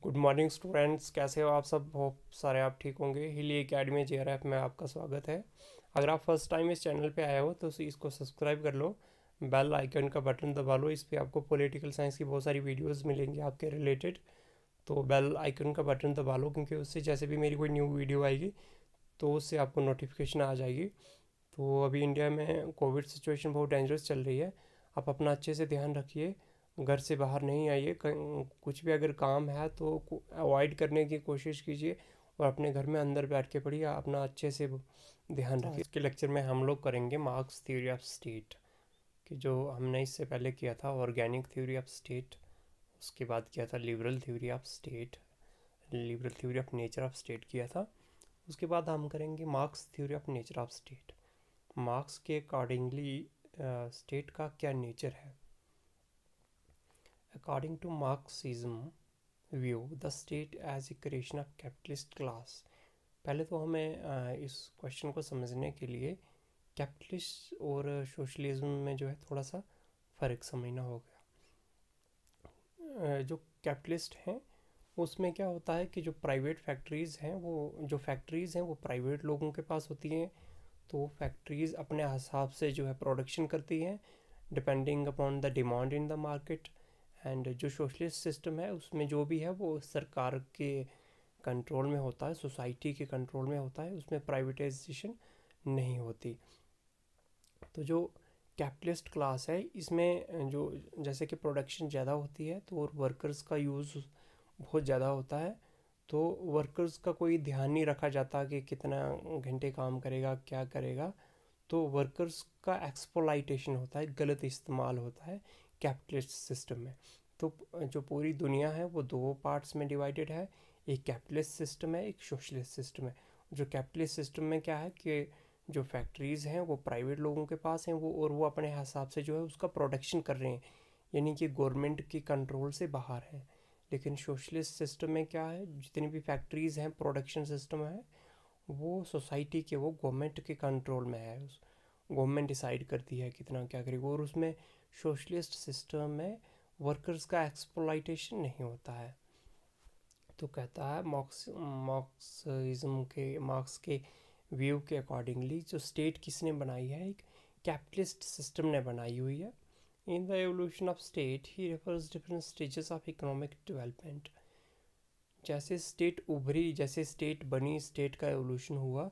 Good morning students, कैसे हो आप सब? बहुत सारे आप ठीक होंगे। हिली एकेडमी JRF में आपका स्वागत है। अगर आप फर्स्ट टाइम इस चैनल पे आए हो तो इसको सब्सक्राइब कर लो, बेल आइकन का बटन दबा लो। इस पे आपको पॉलिटिकल साइंस की बहुत सारी वीडियोस मिलेंगी आपके रिलेटेड। तो बेल आइकन का बटन दबा लो, क्योंकि उससे जैसे भी मेरी कोई न्यू वीडियो आएगी तो उससे आपको नोटिफिकेशन आ जाएगी। तो अभी इंडिया में कोविड सिचुएशन बहुत डेंजरस चल रही है। आप अपना अच्छे से ध्यान रखिए, घर से बाहर नहीं आइए। कुछ भी अगर काम है तो अवॉइड करने की कोशिश कीजिए और अपने घर में अंदर बैठ के पढ़िए। अपना अच्छे से ध्यान रखिए। इसके लेक्चर में हम लोग करेंगे मार्क्स थ्योरी ऑफ स्टेट, कि जो हमने इससे पहले किया था ऑर्गेनिक थ्योरी ऑफ स्टेट, उसके बाद किया था liberal theory of state, liberal theory of nature of state किया था। उसके बाद हम करेंगे Marx theory of nature of state. Marx के अकॉर्डिंगली स्टेट का क्या नेचर है। According to Marxism view the state as a creation of capitalist class. पहले तो हमें इस क्वेश्चन को समझने के लिए कैपिटलिस्ट और सोशलिज्म में जो है थोड़ा सा फ़र्क समझना होगा। जो कैपिटलिस्ट हैं उसमें क्या होता है कि जो प्राइवेट फैक्ट्रीज़ हैं वो प्राइवेट लोगों के पास होती हैं। तो फैक्ट्रीज़ अपने हिसाब से जो है प्रोडक्शन करती हैं, depending upon the demand in the market. And जो सोशलिस्ट सिस्टम है उसमें जो भी है वो सरकार के कंट्रोल में होता है, सोसाइटी के कंट्रोल में होता है, उसमें प्राइवेटाइजेशन नहीं होती। तो जो कैपिटलिस्ट क्लास है इसमें जो जैसे कि प्रोडक्शन ज़्यादा होती है तो और वर्कर्स का यूज़ बहुत ज़्यादा होता है। तो वर्कर्स का कोई ध्यान नहीं रखा जाता कि कितना घंटे काम करेगा, क्या करेगा। तो वर्कर्स का एक्सप्लॉइटेशन होता है, गलत इस्तेमाल होता है कैपिटलिस्ट सिस्टम में। तो जो पूरी दुनिया है वो दो पार्ट्स में डिवाइडेड है, एक कैपिटलिस्ट सिस्टम है, एक सोशलिस्ट सिस्टम है। जो कैपिटलिस्ट सिस्टम में क्या है कि जो फैक्ट्रीज़ हैं वो प्राइवेट लोगों के पास हैं, वो अपने हिसाब से जो है उसका प्रोडक्शन कर रहे हैं, यानी कि गवर्नमेंट की कंट्रोल से बाहर है। लेकिन सोशलिस्ट सिस्टम में क्या है, जितनी भी फैक्ट्रीज़ हैं, प्रोडक्शन सिस्टम है, वो सोसाइटी के, वो गवर्नमेंट के कंट्रोल में है। उस गवर्नमेंट डिसाइड करती है कितना क्या करेगी। और उसमें सोशलिस्ट सिस्टम में वर्कर्स का एक्सप्लॉइटेशन नहीं होता है। तो कहता है मार्क्स के व्यू के अकॉर्डिंगली जो स्टेट किसने बनाई है, एक कैपिटलिस्ट सिस्टम ने बनाई हुई है। In the evolution of state he refers different stages of economic development. जैसे स्टेट उभरी, जैसे स्टेट बनी, स्टेट का एवोल्यूशन हुआ,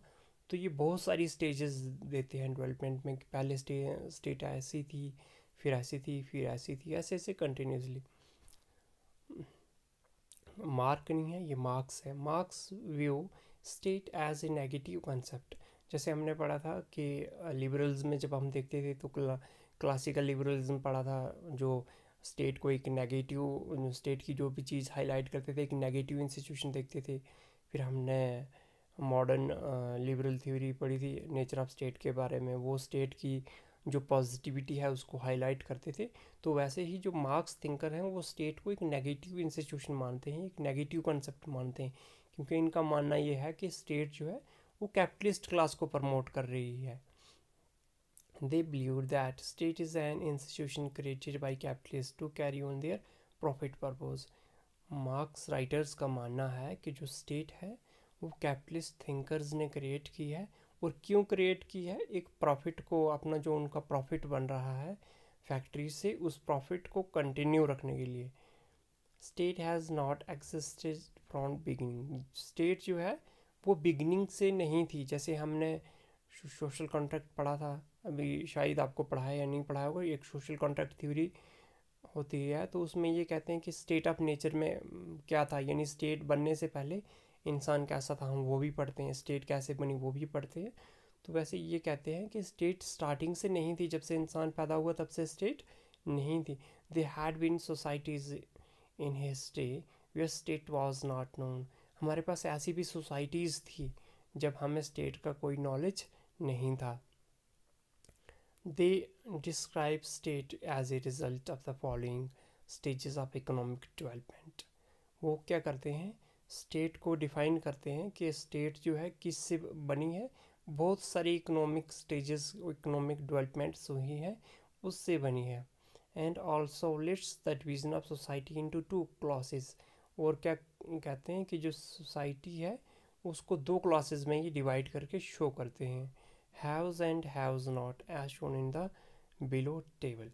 तो ये बहुत सारी स्टेजेस देते हैं डेवलपमेंट में। पहले स्टेट ऐसी थी, फिर ऐसी थी, फिर ऐसी थी, ऐसे ऐसे कंटिन्यूसली। मार्क नहीं है, ये मार्क्स है। Marx view state as a negative concept. जैसे हमने पढ़ा था कि लिबरल्स में जब हम देखते थे तो क्लासिकल लिबरलिज्म पढ़ा था, जो स्टेट को एक नेगेटिव, स्टेट की जो भी चीज़ हाईलाइट करते थे एक नेगेटिव इंस्टीट्यूशन देखते थे। फिर हमने मॉडर्न लिबरल थ्योरी पढ़ी थी नेचर ऑफ स्टेट के बारे में, वो स्टेट की जो पॉजिटिविटी है उसको हाईलाइट करते थे। तो वैसे ही जो मार्क्स थिंकर हैं वो स्टेट को एक नेगेटिव इंस्टीट्यूशन मानते हैं, एक नेगेटिव कंसेप्ट मानते हैं, क्योंकि इनका मानना ये है कि स्टेट जो है वो कैपिटलिस्ट क्लास को प्रमोट कर रही है। They believe that state is an institution created by capitalist to carry on their profit purpose. Marx writers का मानना है कि जो स्टेट है वो कैपिटलिस्ट थिंकर्स ने क्रिएट की है। और क्यों क्रिएट की है, एक प्रॉफिट को, अपना जो उनका प्रॉफिट बन रहा है फैक्ट्री से, उस प्रॉफिट को कंटिन्यू रखने के लिए। State has not existed from beginning. State जो है वो बिगिनिंग से नहीं थी। जैसे हमने सोशल कॉन्ट्रैक्ट पढ़ा था, अभी शायद आपको पढ़ा है या नहीं पढ़ा होगा, एक सोशल कॉन्ट्रैक्ट थ्योरी होती है। तो उसमें ये कहते हैं कि स्टेट ऑफ नेचर में क्या था, यानी स्टेट बनने से पहले इंसान कैसा था, हम वो भी पढ़ते हैं। स्टेट कैसे बनी वो भी पढ़ते हैं। तो वैसे ये कहते हैं कि स्टेट स्टार्टिंग से नहीं थी, जब से इंसान पैदा हुआ तब से स्टेट नहीं थी। They had been societies in history where state was not known. हमारे पास ऐसी भी सोसाइटीज़ थी जब हमें स्टेट का कोई नॉलेज नहीं था। They describe state as a result of the following stages of economic development. वो क्या करते हैं, स्टेट को डिफाइन करते हैं कि स्टेट जो है किससे बनी है। बहुत सारी इकोनॉमिक स्टेजेस, इकोनॉमिक डेवलपमेंट्स हुई है, उससे बनी है। And also leads the division of society into two classes. और क्या कहते हैं कि जो सोसाइटी है उसको दो क्लासेस में ये डिवाइड करके शो करते हैं, haves and haves not, as shown in the below table.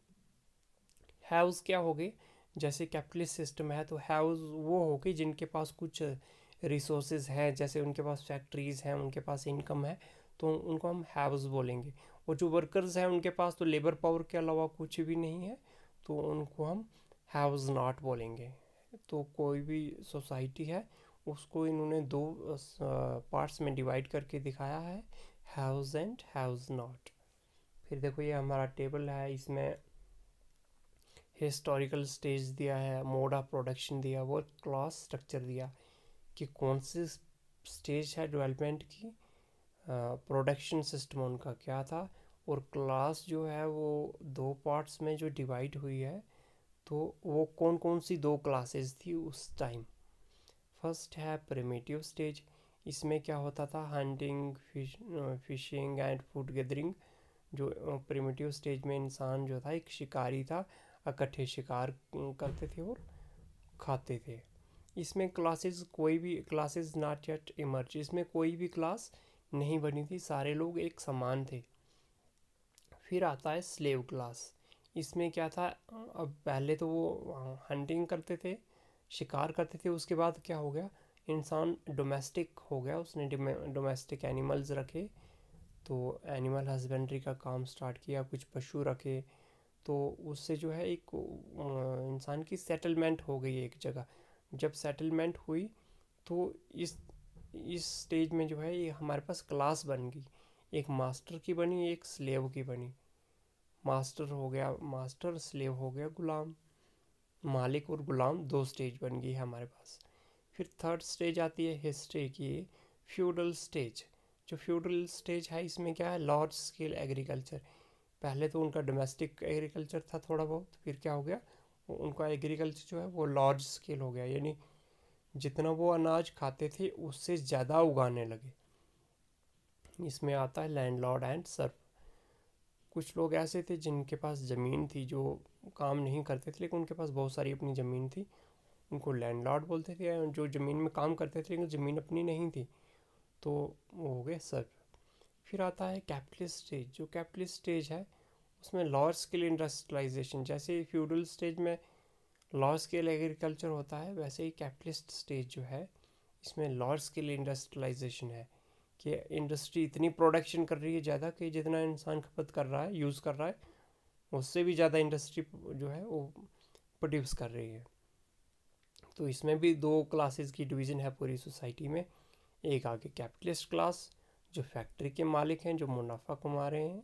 Haves क्या हो गए, जैसे कैपिटलिस्ट सिस्टम है तो हैव्स वो हो गए जिनके पास कुछ रिसोर्सेज हैं, जैसे उनके पास फैक्ट्रीज हैं, उनके पास इनकम है, तो उनको हम हैव्स बोलेंगे। और जो वर्कर्स हैं उनके पास तो लेबर पावर के अलावा कुछ भी नहीं है, तो उनको हम हैव्स नॉट बोलेंगे। तो कोई भी सोसाइटी है उसको इन्होंने दो पार्ट्स में डिवाइड करके दिखाया है, हैव्स एंड हैव्स नॉट। फिर देखो ये हमारा टेबल है, इसमें हिस्टोरिकल स्टेज दिया है, मोड ऑफ प्रोडक्शन दिया, वर्क क्लास स्ट्रक्चर दिया कि कौन सी स्टेज है डेवलपमेंट की, प्रोडक्शन सिस्टम उनका क्या था, और क्लास जो है वो दो पार्ट्स में जो डिवाइड हुई है, तो वो कौन कौन सी दो क्लासेस थी उस टाइम। फर्स्ट है प्रिमिटिव स्टेज, इसमें क्या होता था, hunting, fishing and food gathering. जो प्रिमिटिव स्टेज में इंसान जो था एक शिकारी था, इकट्ठे शिकार करते थे और खाते थे। इसमें क्लासेस कोई भी क्लासेस नॉट येट इमर्ज, इसमें कोई भी क्लास नहीं बनी थी, सारे लोग एक समान थे। फिर आता है स्लेव क्लास, इसमें क्या था, अब पहले तो वो हंटिंग करते थे, शिकार करते थे, उसके बाद क्या हो गया, इंसान डोमेस्टिक हो गया, उसने डोमेस्टिक एनिमल्स रखे, तो एनिमल हस्बेंड्री का काम स्टार्ट किया, कुछ पशु रखे, तो उससे जो है एक इंसान की सेटलमेंट हो गई एक जगह। जब सेटलमेंट हुई तो इस स्टेज में जो है ये हमारे पास क्लास बन गई, एक मास्टर की बनी, एक स्लेव की बनी। मास्टर हो गया मास्टर, स्लेव हो गया गुलाम, मालिक और गुलाम, दो स्टेज बन गई है हमारे पास। फिर थर्ड स्टेज आती है हिस्ट्री की, फ्यूडल स्टेज। जो फ्यूडल स्टेज है इसमें क्या है, लार्ज स्केल एग्रीकल्चर। पहले तो उनका डोमेस्टिक एग्रीकल्चर था थोड़ा बहुत, फिर क्या हो गया, उनका एग्रीकल्चर जो है वो लार्ज स्केल हो गया, यानी जितना वो अनाज खाते थे उससे ज़्यादा उगाने लगे। इसमें आता है लैंडलॉर्ड एंड सर्फ। कुछ लोग ऐसे थे जिनके पास ज़मीन थी, जो काम नहीं करते थे लेकिन उनके पास बहुत सारी अपनी ज़मीन थी, उनको लैंडलॉर्ड बोलते थे। जो ज़मीन में काम करते थे लेकिन ज़मीन अपनी नहीं थी, तो वो हो गए सर्फ। फिर आता है कैपिटलिस्ट स्टेज। जो कैपिटलिस्ट स्टेज है उसमें लार्ज स्केल इंडस्ट्रियलाइजेशन, जैसे फ्यूडल स्टेज में लार्ज स्केल एग्रीकल्चर होता है, वैसे ही कैपिटलिस्ट स्टेज जो है इसमें लार्ज स्केल इंडस्ट्रियलाइजेशन है, कि इंडस्ट्री इतनी प्रोडक्शन कर रही है ज़्यादा कि जितना इंसान खपत कर रहा है, यूज़ कर रहा है, उससे भी ज़्यादा इंडस्ट्री जो है वो प्रोड्यूस कर रही है। तो इसमें भी दो क्लासेस की डिवीज़न है पूरी सोसाइटी में। एक आगे कैपिटलिस्ट क्लास जो फैक्ट्री के मालिक हैं, जो मुनाफा कमा रहे हैं,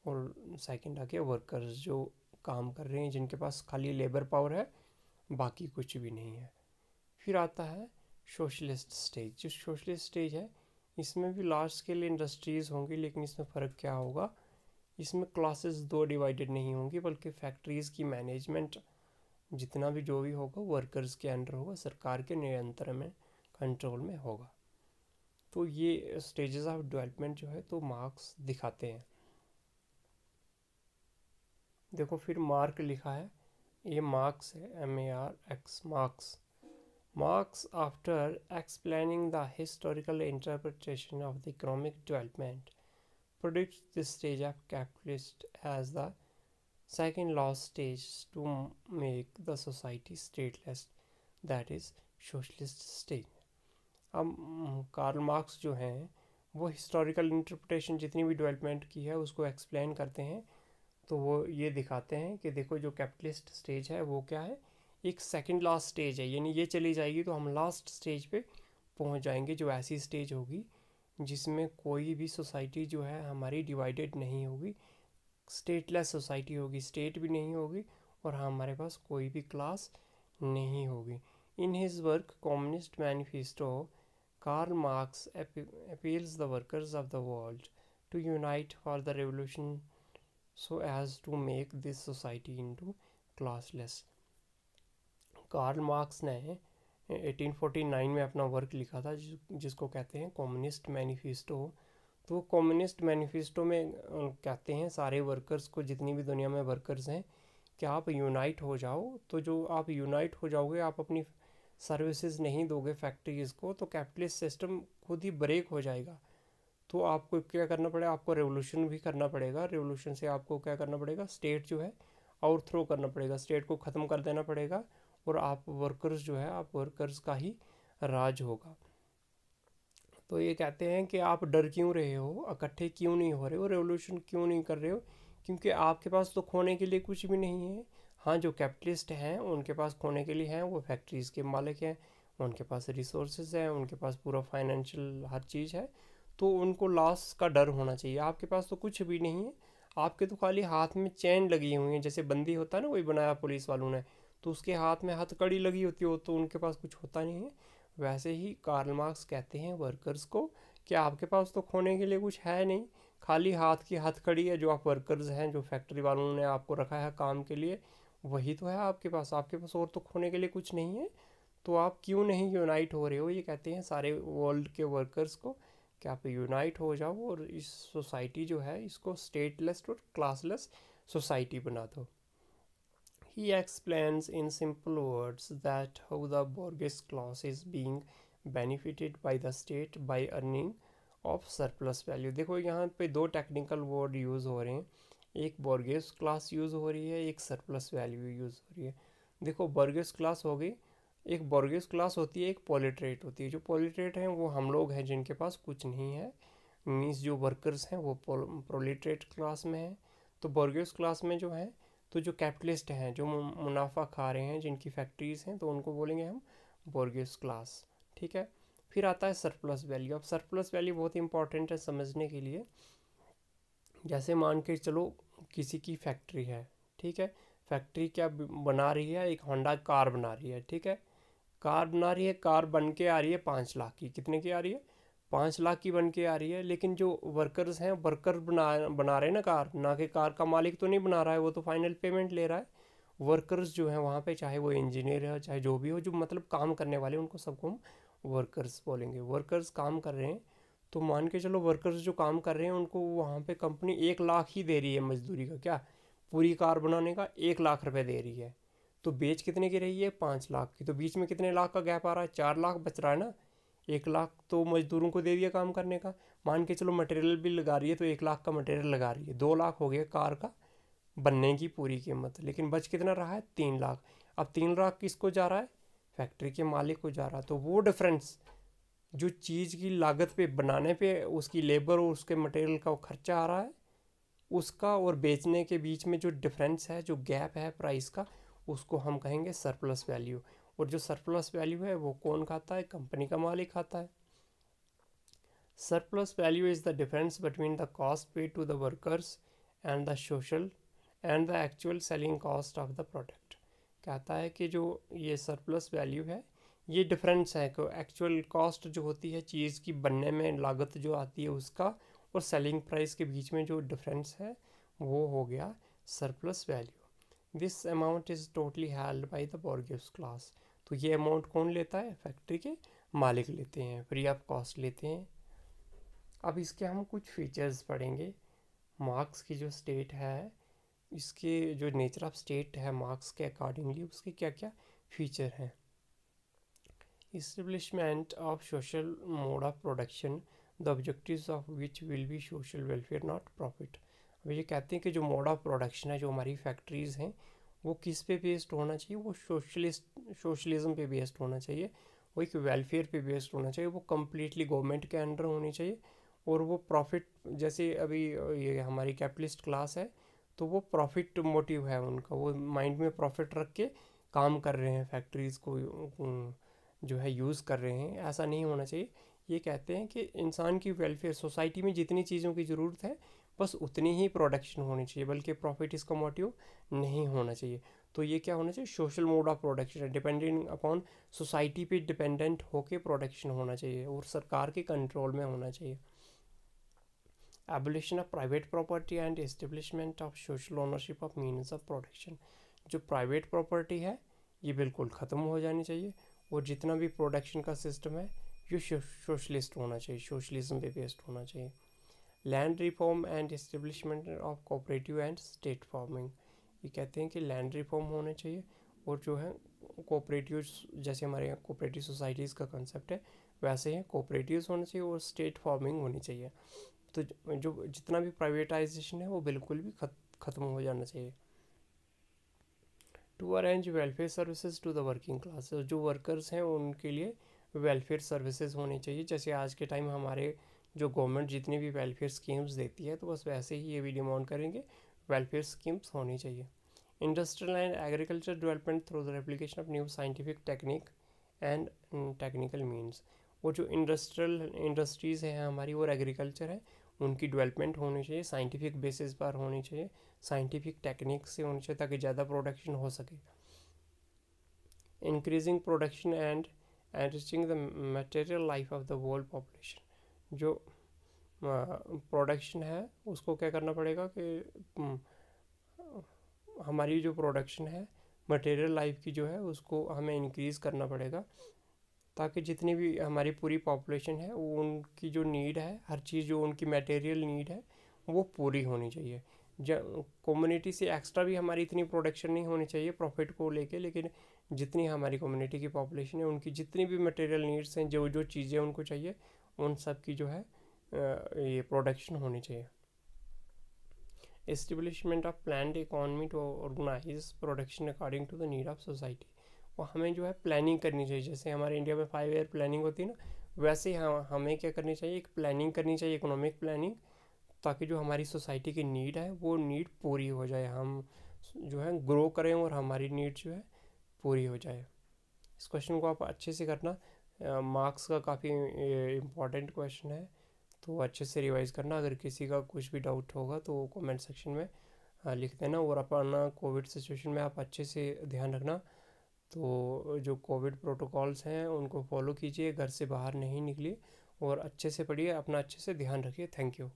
और सेकंड आगे वर्कर्स जो काम कर रहे हैं, जिनके पास खाली लेबर पावर है, बाकी कुछ भी नहीं है। फिर आता है सोशलिस्ट स्टेज। जो सोशलिस्ट स्टेज है इसमें भी लार्ज स्केल इंडस्ट्रीज़ होंगी, लेकिन इसमें फ़र्क क्या होगा, इसमें क्लासेस दो डिवाइडेड नहीं होंगी, बल्कि फैक्ट्रीज़ की मैनेजमेंट जितना भी जो भी होगा वर्कर्स के अंडर होगा, सरकार के नियंत्रण में, कंट्रोल में होगा। तो ये स्टेजेस ऑफ डेवलपमेंट जो है तो मार्क्स दिखाते हैं। देखो फिर मार्क लिखा है, ये मार्क्स है, MARX, marks. Marx, after explaining the historical interpretation of the economic development, predicts this stage of capitalist as the second last stage to make the society stateless, that is socialist stage. अब Karl Marx जो हैं वो historical interpretation जितनी भी development की है उसको explain करते हैं, तो वो ये दिखाते हैं कि देखो जो कैपिटलिस्ट स्टेज है वो क्या है, एक सेकंड लास्ट स्टेज है, यानी ये चली जाएगी तो हम लास्ट स्टेज पे पहुंच जाएंगे, जो ऐसी स्टेज होगी जिसमें कोई भी सोसाइटी जो है हमारी डिवाइडेड नहीं होगी, स्टेटलेस सोसाइटी होगी, स्टेट भी नहीं होगी और हमारे पास कोई भी क्लास नहीं होगी। In his work communist manifesto, Karl Marx appeals the workers of the world to unite for the revolution so as to make this society into classless. Karl Marx ने 1849 में अपना वर्क लिखा था जिसको कहते हैं कम्युनिस्ट मैनिफेस्टो। तो communist manifesto में कहते हैं सारे वर्कर्स को, जितनी भी दुनिया में वर्कर्स हैं, कि आप यूनाइट हो जाओ। तो जो आप यूनाइट हो जाओगे, आप अपनी सर्विसेज नहीं दोगे फैक्ट्रीज को तो कैपिटलिस्ट सिस्टम खुद ही ब्रेक हो जाएगा। तो आपको क्या करना पड़ेगा, आपको रेवोल्यूशन भी करना पड़ेगा। रेवोल्यूशन से आपको क्या करना पड़ेगा, स्टेट जो है ओवरथ्रो करना पड़ेगा, स्टेट को ख़त्म कर देना पड़ेगा, और आप वर्कर्स जो है, आप वर्कर्स का ही राज होगा। तो ये कहते हैं कि आप डर क्यों रहे हो, इकट्ठे क्यों नहीं हो रहे हो, रेवोल्यूशन क्यों नहीं कर रहे हो, क्योंकि आपके पास तो खोने के लिए कुछ भी नहीं है। हाँ, जो कैपिटलिस्ट हैं उनके पास खोने के लिए हैं, वो फैक्ट्रीज़ के मालिक हैं, उनके पास रिसोर्सेज हैं, उनके पास पूरा फाइनेंशियल हर चीज़ है, तो उनको लॉस का डर होना चाहिए। आपके पास तो कुछ भी नहीं है, आपके तो खाली हाथ में चैन लगी हुई है, जैसे बंदी होता है ना, वही बनाया पुलिस वालों ने, तो उसके हाथ में हथकड़ी लगी होती हो, तो उनके पास कुछ होता नहीं है। वैसे ही कार्ल मार्क्स कहते हैं वर्कर्स को कि आपके पास तो खोने के लिए कुछ है नहीं, खाली हाथ की हथकड़ी है, जो आप वर्कर्स हैं, जो फैक्ट्री वालों ने आपको रखा है काम के लिए, वही तो है आपके पास और तो खोने के लिए कुछ नहीं है। तो आप क्यों नहीं यूनाइट हो रहे हो, ये कहते हैं सारे वर्ल्ड के वर्कर्स को कि आप यूनाइट हो जाओ और इस सोसाइटी जो है इसको स्टेटलेस और क्लासलेस सोसाइटी बना दो। He explains in simple words that how the Borges class is being benefited by the state by earning of surplus value। देखो यहाँ पे दो टेक्निकल वर्ड यूज़ हो रहे हैं, एक बोर्गेस क्लास यूज़ हो रही है, एक सरप्लस वैल्यू यूज़ हो रही है। देखो बोर्गेस क्लास हो गई, एक बोर्गेस क्लास होती है, एक पोलिटरेट होती है। जो पोलिटरेट हैं वो हम लोग हैं जिनके पास कुछ नहीं है, मीन्स जो वर्कर्स हैं वो प्रोलिटरेट क्लास में हैं। तो बोर्गेस क्लास में जो है, तो जो कैपिटलिस्ट हैं, जो मुनाफा खा रहे हैं, जिनकी फैक्ट्रीज हैं, तो उनको बोलेंगे हम बोर्गेस क्लास। ठीक है। फिर आता है सरप्लस वैल्यू। अब सरप्लस वैल्यू बहुत इंपॉर्टेंट है समझने के लिए। जैसे मान के चलो किसी की फैक्ट्री है, ठीक है, फैक्ट्री क्या बना रही है, एक होंडा कार बना रही है, ठीक है, कार बना रही है, कार बन के आ रही है 5 लाख की। कितने की आ रही है, 5 लाख की बन के आ रही है। लेकिन जो वर्कर्स हैं, वर्कर बना रहे हैं ना कार, ना कि कार का मालिक तो नहीं बना रहा है, वो तो फाइनल पेमेंट ले रहा है। वर्कर्स जो हैं वहाँ पे, चाहे वो इंजीनियर है, चाहे जो भी हो, जो मतलब काम करने वाले, उनको सबको हम वर्कर्स बोलेंगे। वर्कर्स काम कर रहे हैं, तो मान के चलो वर्कर्स जो काम कर रहे हैं उनको वहाँ पे कंपनी 1 लाख ही दे रही है मजदूरी का, क्या पूरी कार बनाने का 1 लाख रुपए दे रही है। तो बेच कितने की रही है, 5 लाख की। तो बीच में कितने लाख का गैप आ रहा है, 4 लाख बच रहा है ना। 1 लाख तो मजदूरों को दे दिया काम करने का, मान के चलो मटेरियल भी लगा रही है, तो 1 लाख का मटेरियल लगा रही है, 2 लाख हो गया कार का बनने की पूरी कीमत। लेकिन बच कितना रहा है, 3 लाख। अब 3 लाख किसको जा रहा है, फैक्ट्री के मालिक को जा रहा है। तो वो डिफरेंस जो चीज़ की लागत पे बनाने पे उसकी लेबर और उसके मटेरियल का खर्चा आ रहा है, उसका और बेचने के बीच में जो डिफरेंस है, जो गैप है प्राइस का, उसको हम कहेंगे सरप्लस वैल्यू। और जो सरप्लस वैल्यू है वो कौन खाता है, कंपनी का मालिक खाता है। Surplus value is the difference between the cost paid to the workers and the social and the actual selling cost of the product. कहता है कि जो ये सरप्लस वैल्यू है, ये डिफरेंस है कि एक्चुअल कॉस्ट जो होती है चीज़ की बनने में, लागत जो आती है उसका, और सेलिंग प्राइस के बीच में जो डिफरेंस है वो हो गया surplus value. This amount is totally held by the Borges class. तो ये अमाउंट कौन लेता है, फैक्ट्री के मालिक लेते हैं, फ्री ऑफ कॉस्ट लेते हैं। अब इसके हम कुछ फीचर्स पढ़ेंगे। मार्क्स की जो स्टेट है, इसके जो नेचर ऑफ स्टेट है मार्क्स के अकॉर्डिंगली, उसके क्या क्या फीचर हैं। Establishment of social mode of production the objectives of which will be social welfare not profit. अब ये कहते हैं कि जो मोड ऑफ प्रोडक्शन है, जो हमारी फैक्ट्रीज़ हैं, वो किस पे बेस्ड होना चाहिए, वो सोशलिज्म पे बेस्ड होना चाहिए, वो एक वेलफेयर पे बेस्ड होना चाहिए, वो कम्प्लीटली गवर्नमेंट के अंडर होनी चाहिए। और वो प्रॉफिट, जैसे अभी ये हमारी कैपिटलिस्ट क्लास है, तो वो प्रॉफिट मोटिव है उनका, वो माइंड में प्रॉफिट रख के काम कर रहे हैं, फैक्ट्रीज़ को जो है यूज़ कर रहे हैं। ऐसा नहीं होना चाहिए। ये कहते हैं कि इंसान की वेलफेयर, सोसाइटी में जितनी चीज़ों की ज़रूरत है बस उतनी ही प्रोडक्शन होनी चाहिए, बल्कि प्रॉफिट इसका मोटिव नहीं होना चाहिए। तो ये क्या होना चाहिए, सोशल मोड ऑफ प्रोडक्शन है, डिपेंडेंट अपॉन सोसाइटी पे डिपेंडेंट होके प्रोडक्शन होना चाहिए, और सरकार के कंट्रोल में होना चाहिए। Abolition of private property and establishment of social ownership of means of production. जो प्राइवेट प्रॉपर्टी है ये बिल्कुल ख़त्म हो जानी चाहिए, और जितना भी प्रोडक्शन का सिस्टम है ये सोशलिस्ट होना चाहिए, सोशलिज्म पे बेस्ड होना चाहिए। Land reform and establishment of cooperative and state farming. ये कहते हैं कि लैंड रिफॉर्म होने चाहिए, और जो है कोऑपरेटिव, जैसे हमारे यहाँ कोऑपरेटिव सोसाइटीज़ का कंसेप्ट है वैसे ही कोऑपरेटिव्स होने चाहिए और स्टेट फार्मिंग होनी चाहिए। तो जो जितना भी प्राइवेटाइजेशन है वो बिल्कुल भी ख़त्म हो जाना चाहिए। To arrange welfare services to the working class, जो वर्कर्स हैं उनके लिए वेलफेयर सर्विसेज होनी चाहिए। जैसे आज के टाइम हमारे जो गवर्नमेंट जितनी भी वेलफेयर स्कीम्स देती है तो बस वैसे ही ये भी डिमांड करेंगे, वेलफेयर स्कीम्स होनी चाहिए। Industrial and agriculture development through the application of new scientific technique and technical means, वो जो इंडस्ट्रीज़ हैं हमारी और एग्रीकल्चर है उनकी डेवलपमेंट होनी चाहिए, साइंटिफिक बेसिस पर होनी चाहिए, साइंटिफिक टेक्निक से होनी चाहिए ताकि ज़्यादा प्रोडक्शन हो सके। Increasing production and enriching the material life of the world population, जो प्रोडक्शन है उसको क्या करना पड़ेगा कि हमारी जो प्रोडक्शन है मटेरियल लाइफ की जो है उसको हमें इंक्रीज़ करना पड़ेगा ताकि जितनी भी हमारी पूरी पॉपुलेशन है उनकी जो नीड है, हर चीज़ जो उनकी मटेरियल नीड है वो पूरी होनी चाहिए। कम्युनिटी से एक्स्ट्रा भी हमारी इतनी प्रोडक्शन नहीं होनी चाहिए प्रॉफिट को लेके, लेकिन जितनी हमारी कम्युनिटी की पॉपुलेशन है उनकी जितनी भी मटेरियल नीड्स हैं, जो जो चीज़ें उनको चाहिए उन सब की जो है ये प्रोडक्शन होनी चाहिए। Establishment of planned economy to organise production according to the need of society, और हमें जो है प्लानिंग करनी चाहिए। जैसे हमारे इंडिया में 5 ईयर प्लानिंग होती है ना, वैसे ही हमें क्या करनी चाहिए, एक प्लानिंग करनी चाहिए, इकोनॉमिक प्लानिंग, ताकि जो हमारी सोसाइटी की नीड है वो नीड पूरी हो जाए, हम जो है ग्रो करें और हमारी नीड जो है पूरी हो जाए। इस क्वेश्चन को आप अच्छे से करना, मार्क्स का काफ़ी इम्पॉर्टेंट क्वेश्चन है, तो अच्छे से रिवाइज करना। अगर किसी का कुछ भी डाउट होगा तो कमेंट सेक्शन में लिख देना, और अपना कोविड सिचुएशन में आप अच्छे से ध्यान रखना। तो जो कोविड प्रोटोकॉल्स हैं उनको फॉलो कीजिए, घर से बाहर नहीं निकलिए और अच्छे से पढ़िए, अपना अच्छे से ध्यान रखिए। Thank you.